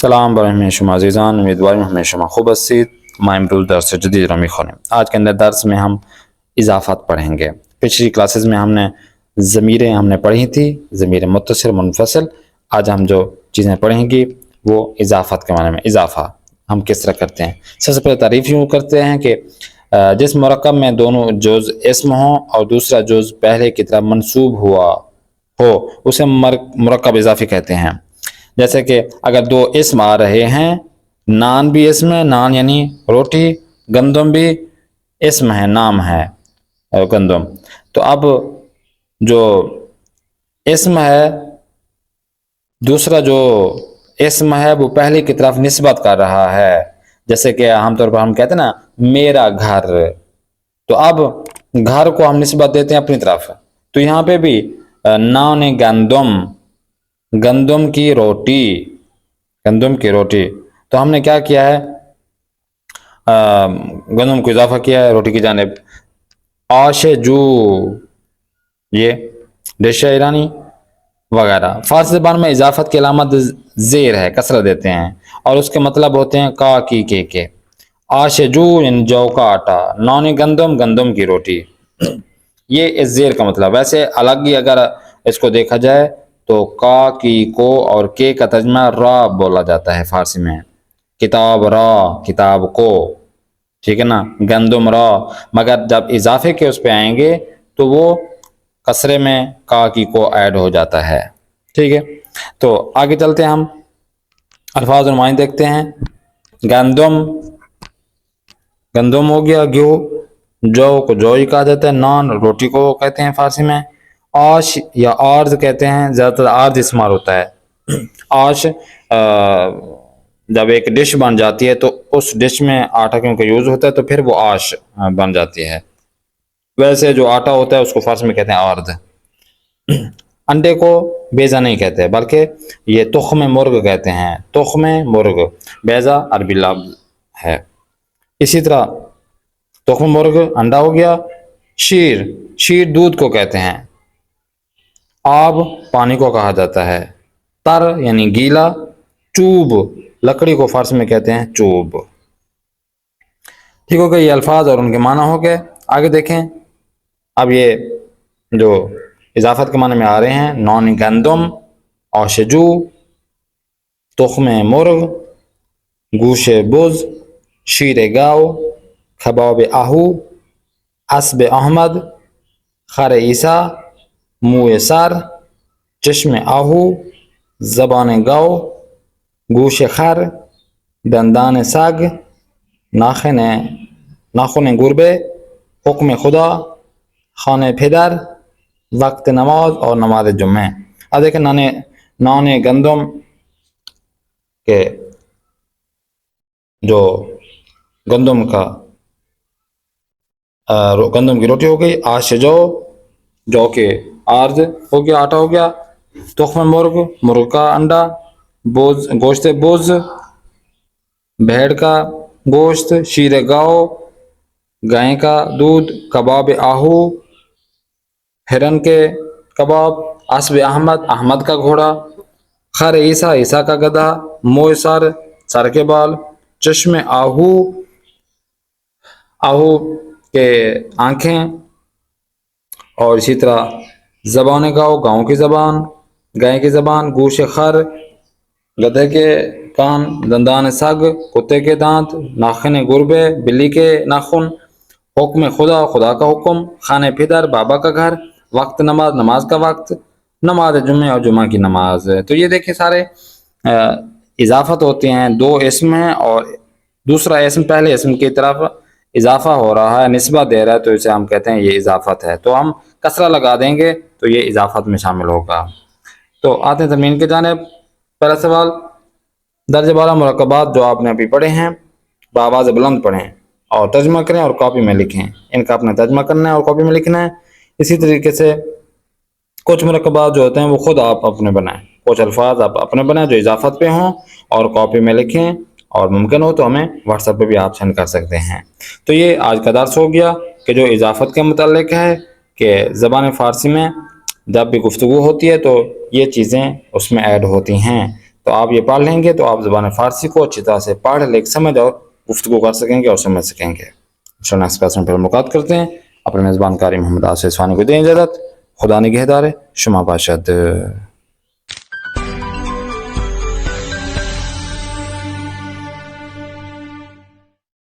سلام برای شما عزیزان، امیدواریم همه شما خوب هستید. ما امروز درس جدید را میخوانیم. آج کے اندر درس میں ہم اضافات پڑھیں گے. پچھلی کلاسز میں ہم نے ضمیریں پڑھی تھی، ضمیر متصل منفصل. آج ہم جو چیزیں پڑھیں گی وہ اضافات کے معنی میں. اضافہ ہم کس طرح کرتے ہیں؟ سب سے پہلے تعریف یوں کرتے ہیں کہ جس مرکب میں دونوں جز اسم ہوں اور دوسرا جز پہلے کی طرح منصوب ہوا ہو اسے مرکب اضافی کہتے ہیں. جیسے کہ اگر دو اسم آ رہے ہیں، نان بھی اسم ہے، نان یعنی روٹی، گندم بھی اسم ہے، نام ہے گندم. تو اب جو اسم ہے، دوسرا جو اسم ہے وہ پہلے کی طرف نسبت کر رہا ہے. جیسے کہ عام طور پر ہم کہتے ہیں نا میرا گھر، تو اب گھر کو ہم نسبت دیتے ہیں اپنی طرف. تو یہاں پہ بھی نان گندم، گندم کی روٹی، گندم کی روٹی. تو ہم نے کیا کیا ہے، گندم کو اضافہ کیا ہے روٹی کی جانب. آش جو، یہ ڈش ایرانی وغیرہ. فارسی زبان میں اضافت کی علامت زیر ہے، کسرہ دیتے ہیں، اور اس کے مطلب ہوتے ہیں کا کی کے. آش جو یعنی جو کا آٹا، نان گندم گندم کی روٹی. یہ اس زیر کا مطلب. ویسے الگ ہی اگر اس کو دیکھا جائے تو کا کی کو اور کے کا ترجمہ را بولا جاتا ہے فارسی میں. کتاب را، کتاب کو، ٹھیک ہے نا، گندم را. مگر جب اضافے کے اس پہ آئیں گے تو وہ کسرے میں کا کی کو ایڈ ہو جاتا ہے. ٹھیک ہے، تو آگے چلتے ہیں، ہم الفاظ اور معنی دیکھتے ہیں. گندم، گندم ہو گیا، گیہوں. جو کو جو ہی کہا جاتا ہے. نان روٹی کو کہتے ہیں فارسی میں. آش یا آرز کہتے ہیں، زیادہ تر آرز استعمال ہوتا ہے. آش جب ایک ڈش بن جاتی ہے تو اس ڈش میں آٹا کیونکہ یوز ہوتا ہے تو پھر وہ آش بن جاتی ہے. ویسے جو آٹا ہوتا ہے اس کو فارسی میں کہتے ہیں آرد. انڈے کو بیضہ نہیں کہتے بلکہ یہ تخم مرغ کہتے ہیں. تخم مرغ، بیضہ عربی لفظ ہے. اسی طرح تخم مرغ انڈا ہو گیا. شیر، شیر دودھ کو کہتے ہیں. آب پانی کو کہا جاتا ہے. تر یعنی گیلا. چوب، لکڑی کو فارسی میں کہتے ہیں چوب. ٹھیک ہو گیا، یہ الفاظ اور ان کے معنی ہو گئے. آگے دیکھیں، اب یہ جو اضافت کے معنی میں آ رہے ہیں، نان گندم، آشجو، تخم مرغ، گوش بز، شیر گاؤ، کباب آہو، اسب احمد، خر عیسیٰ، منہ سر، چشم آہو، زبان گاؤ، گوش خر، دندان سگ، ناخن گربے، حکم خدا، خانہ پدر، وقت نماز اور نماز جمعہ. اب دیکھیں نان گندم کے جو گندم کی روٹی ہو گئی. آش جو کے آرز ہو گیا، آٹا ہو گیا. تخم مرغ، مرغ کا انڈا. بوز، گوشت بوز، بھیڑ کا گوشت. شیر گاؤ، گائے کا دودھ. کباب آہو، ہرن کے کباب. اسب احمد، احمد کا گھوڑا. خر عیسیٰ، عیسیٰ کا گدھا. موئے سر، سر کے بال. چشم آہو، آہو کے آنکھیں. اور اسی طرح زبان گاؤ، گاؤں کی زبان، گائے کی زبان. گوش خر، گدھے کے کان. دندان سگ، کتے کے دانت. ناخن گربے، بلی کے ناخن. حکم خدا، خدا کا حکم. خانہ پدر، بابا کا گھر. وقت نماز، نماز کا وقت. نماز جمعہ اور جمعہ کی نماز. تو یہ دیکھیں سارے اضافت ہوتے ہیں. دو اسم ہیں اور دوسرا اسم پہلے اسم کی طرف اضافہ ہو رہا ہے، نسبت دے رہا ہے، تو اسے ہم کہتے ہیں یہ اضافت ہے. تو ہم کسرہ لگا دیں گے تو یہ اضافت میں شامل ہوگا. تو آتے ہیں تمرین کی جانب. پہلا سوال، درجہ بالا مرکبات جو آپ نے ابھی پڑھے ہیں بآواز بلند پڑھیں اور ترجمہ کریں اور کاپی میں لکھیں. ان کا اپنا ترجمہ کرنا ہے اور کاپی میں لکھنا ہے. اسی طریقے سے کچھ مرکبات جو ہوتے ہیں وہ خود آپ اپنے بنائیں. کچھ الفاظ آپ اپنے بنائیں جو اضافت پہ ہوں اور کاپی میں لکھیں، اور ممکن ہو تو ہمیں واٹس ایپ پہ بھی آپ سینڈ کر سکتے ہیں. تو یہ آج کا درس ہو گیا کہ جو اضافت کے متعلق ہے کہ زبان فارسی میں جب بھی گفتگو ہوتی ہے تو یہ چیزیں اس میں ایڈ ہوتی ہیں. تو آپ یہ پڑھ لیں گے تو آپ زبان فارسی کو اچھی طرح سے پڑھ لکھ سمجھ اور گفتگو کر سکیں گے اور سمجھ سکیں گے. نیکسٹ کلاس میں پھر ملاقات کرتے ہیں. اپنے میزبان قاری محمد آصف عثمانی کو دیں اجازت. خدا نگہدار. شما باشد.